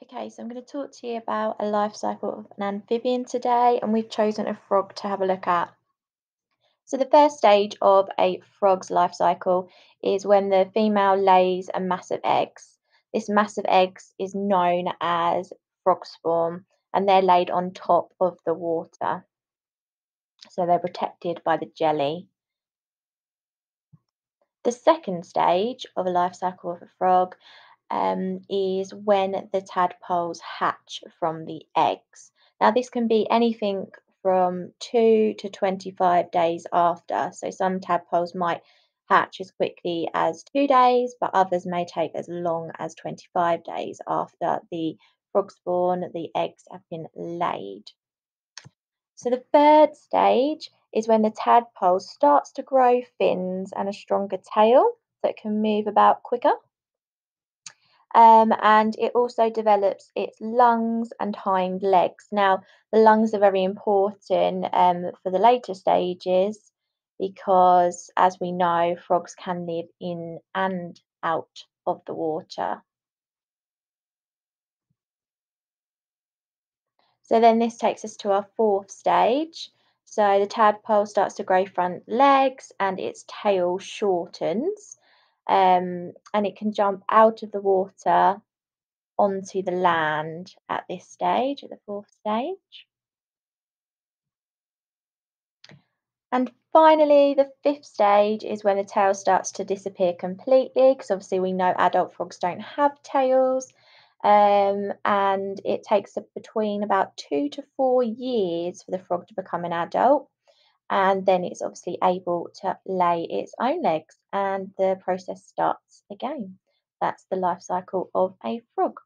Okay, so I'm going to talk to you about a life cycle of an amphibian today, and we've chosen a frog to have a look at. So, the first stage of a frog's life cycle is when the female lays a massive eggs. This massive eggs is known as frog spawn, and they're laid on top of the water. So, they're protected by the jelly. The second stage of a life cycle of a frog is when the tadpoles hatch from the eggs. Now, this can be anything from 2 to 25 days after. So, some tadpoles might hatch as quickly as 2 days, but others may take as long as 25 days after the frog spawn, the eggs have been laid. So, the third stage is when the tadpole starts to grow fins and a stronger tail that can move about quicker. And it also develops its lungs and hind legs. Now, the lungs are very important for the later stages because, as we know, frogs can live in and out of the water. So then this takes us to our fourth stage. So the tadpole starts to grow front legs and its tail shortens, and it can jump out of the water onto the land at this stage, at the fourth stage. And finally, the fifth stage is when the tail starts to disappear completely, because obviously we know adult frogs don't have tails. And it takes between about 2 to 4 years for the frog to become an adult. And then it's obviously able to lay its own eggs, and the process starts again. That's the life cycle of a frog.